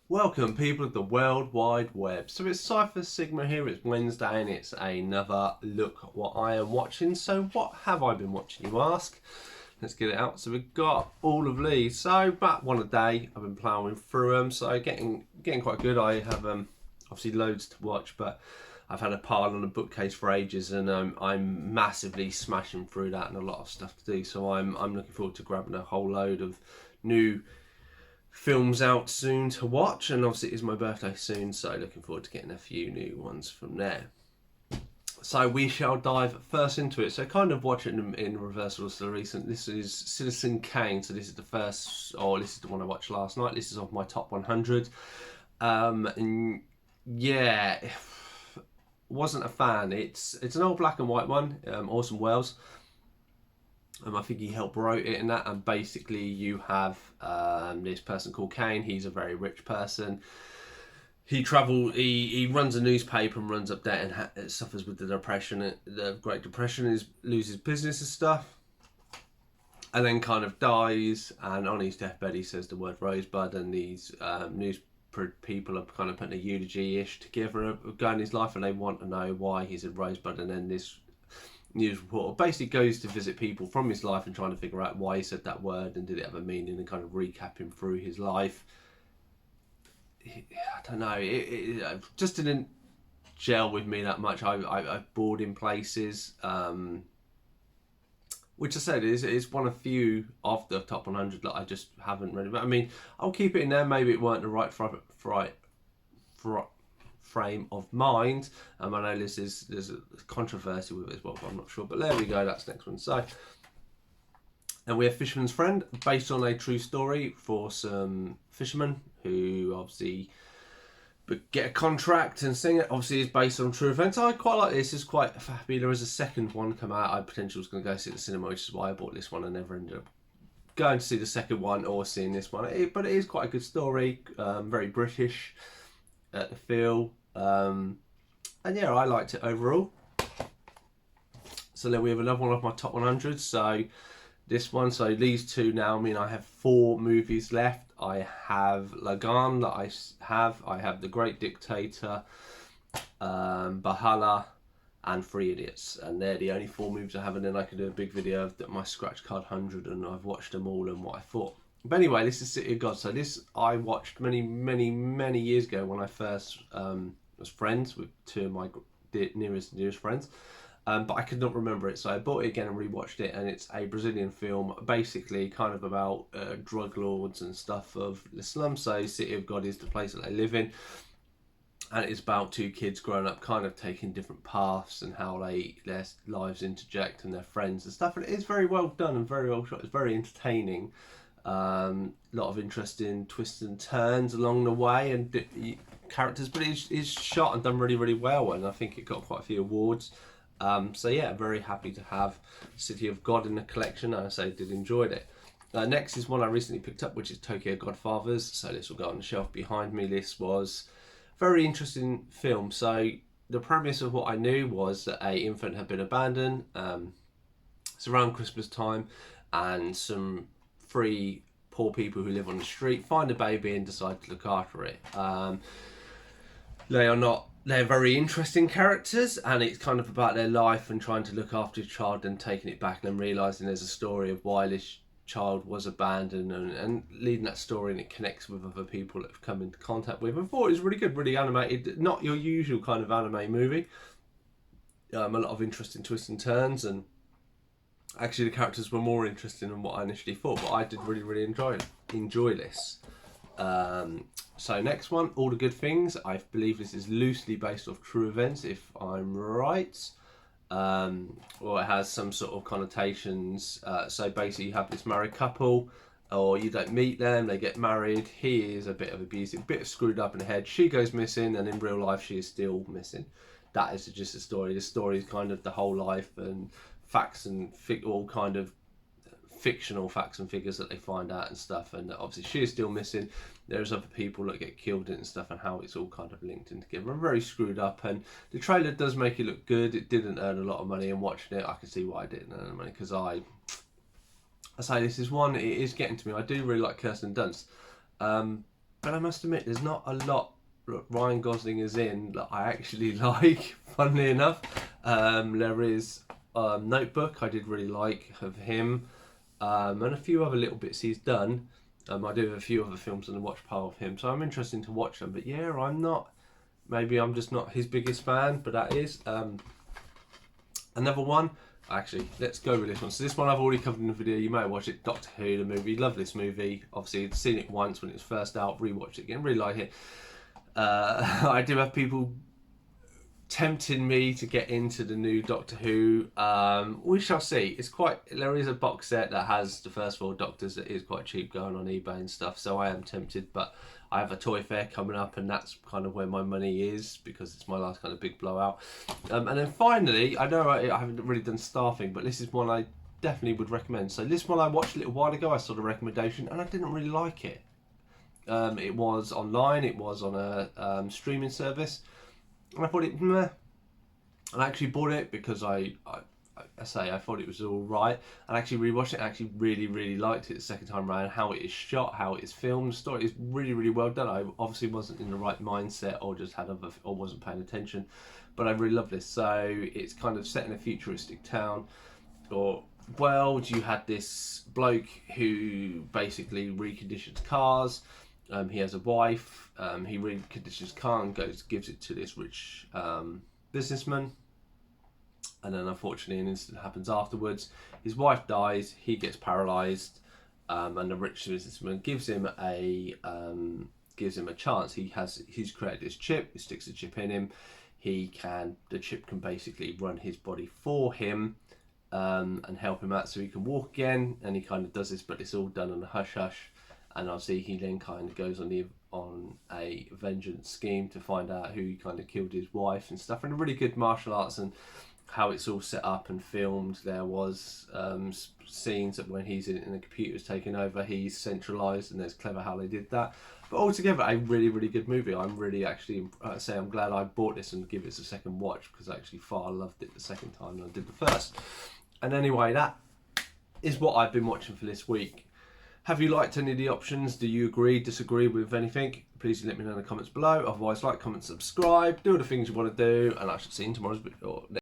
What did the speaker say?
Welcome, people of the World Wide Web. So it's Cypher Sigma here, it's Wednesday and it's another look at what I am watching. So what have I been watching, you ask? Let's get it out. So we've got all of these. So about one a day, I've been ploughing through them. So getting quite good. I have obviously loads to watch, but I've had a pile on a bookcase for ages, and I'm massively smashing through that and a lot of stuff to do. So I'm looking forward to grabbing a whole load of new films out soon to watch, and obviously it is my birthday soon, so looking forward to getting a few new ones from there. So we shall dive first into it. So kind of watching them in reverse order. So recent. This is Citizen Kane. So this is the first, or this is the one I watched last night. This is of my top 100. And yeah, wasn't a fan. It's an old black and white one. Orson Welles. I think he helped wrote it in that, and basically you have this person called Kane. He's a very rich person. He runs a newspaper and runs up debt and suffers with the depression, the Great Depression. Is loses business and stuff, and then kind of dies. And on his deathbed, he says the word rosebud, and these news people are kind of putting a eulogy-ish together going his life, and they want to know why he said rosebud. And then this news reporter basically goes to visit people from his life and trying to figure out why he said that word and did it have a meaning, and kind of recapping through his life. I don't know, it just didn't gel with me that much. I bored in places, which I said is one of few of the top 100 that I just haven't really. But I mean, I'll keep it in there. Maybe it weren't the right frame of mind. I know there's a controversy with it as well, but I'm not sure. But there we go, that's the next one. So, and we have Fisherman's Friend, based on a true story for some fishermen who obviously get a contract and sing it. Obviously, it's based on true events. I quite like this. It's quite happy. There is a second one come out. I potentially was going to go see it at the cinema, which is why I bought this one and never ended up going to see the second one or seeing this one. But it is quite a good story. Very British at the feel. And yeah, I liked it overall. So then we have another one of my top 100. So this one, so these two now mean I have 4 movies left. I have Lagan that I have The Great Dictator, Bahala, and Three Idiots, and they're the only 4 movies I have. And then I can do a big video of my scratch card 100, and I've watched them all and what I thought. But anyway, this is City of God. So this I watched many years ago when I first was friends with 2 of my nearest friends. But I could not remember it, so I bought it again and rewatched it. And it's a Brazilian film, basically kind of about drug lords and stuff of the slums. So City of God is the place that they live in, and it's about 2 kids growing up, kind of taking different paths and how their lives interject and their friends and stuff. And it is very well done and very well shot. It's very entertaining. A lot of interesting twists and turns along the way, and characters, but it's shot and done really well, and I think it got quite a few awards. So yeah, very happy to have City of God in the collection. I say did enjoy it. Next is one I recently picked up, which is Tokyo Godfathers. So this will go on the shelf behind me. This was a very interesting film. So the premise of what I knew was that a infant had been abandoned. It's around Christmas time, and some 3 poor people who live on the street find a baby and decide to look after it. They're very interesting characters, and it's kind of about their life and trying to look after a child and taking it back, and then realising there's a story of why this child was abandoned, and leading that story, and it connects with other people that have come into contact with. I thought it was really good, really animated, not your usual kind of anime movie. A lot of interesting twists and turns, and actually the characters were more interesting than what I initially thought, but I did really enjoy this. So next one, All the Good Things. I believe this is loosely based off true events, if I'm right. Or it has some sort of connotations. So basically you have this married couple, or you don't meet them, they get married. He is a bit of abusive, a bit screwed up in the head. She goes missing, and in real life she is still missing. That is just a story. The story is kind of the whole life and facts and all kind of fictional facts and figures that they find out and stuff. And obviously she is still missing. There's other people that get killed and stuff, and how it's all kind of linked in together. I'm very screwed up, and the trailer does make it look good. It didn't earn a lot of money, and watching it I can see why I didn't earn money, because I say this is one, it is getting to me. I do really like Kirsten Dunst. but I must admit, there's not a lot that Ryan Gosling is in that I actually like, funnily enough. There is Notebook, I did really like of him, and a few other little bits he's done. I do have a few other films on the watch pile of him, so I'm interested to watch them. But yeah, I'm not. Maybe I'm just not his biggest fan, but that is another one. Actually, let's go with this one. So this one I've already covered in the video. You may have watched it, Doctor Who, the movie. Love this movie. Obviously, I'd seen it once when it was first out. Rewatched it again. Really like it. I do have people tempting me to get into the new Doctor Who. We shall see. There is a box set that has the first 4 Doctors that is quite cheap going on eBay and stuff. So I am tempted, but I have a toy fair coming up, and that's kind of where my money is because it's my last kind of big blowout. And then finally, I know I haven't really done staffing, but this is one I definitely would recommend. So this one I watched a little while ago. I saw the recommendation, and I didn't really like it. It was online. It was on a streaming service. And I thought it meh. And I actually bought it because I thought it was all right. And I actually rewatched it and actually really, really liked it the second time around. How it is shot, how it is filmed. The story is really, really well done. I obviously wasn't in the right mindset or just or wasn't paying attention. But I really love this. So it's kind of set in a futuristic town or world. You had this bloke who basically reconditions cars. He has a wife. He reconditions his car and gives it to this rich businessman. And then, unfortunately, an incident happens afterwards. His wife dies. He gets paralysed, and the rich businessman gives him a chance. He's created this chip. He sticks the chip in him. The chip can basically run his body for him. And help him out so he can walk again. And he kind of does this, but it's all done on a hush hush. And obviously he then kind of goes on a vengeance scheme to find out who kind of killed his wife and stuff. And a really good martial arts and how it's all set up and filmed. There was scenes that when he's in the computer's taking over, he's centralised, and it's clever how they did that. But altogether, a really, really good movie. I'm really actually, I'm glad I bought this and give it a second watch because I actually far loved it the second time than I did the first. And anyway, that is what I've been watching for this week. Have you liked any of the options? Do you agree, disagree with anything? Please let me know in the comments below. Otherwise, like, comment, subscribe, do all the things you want to do, and I shall see you in tomorrow's video.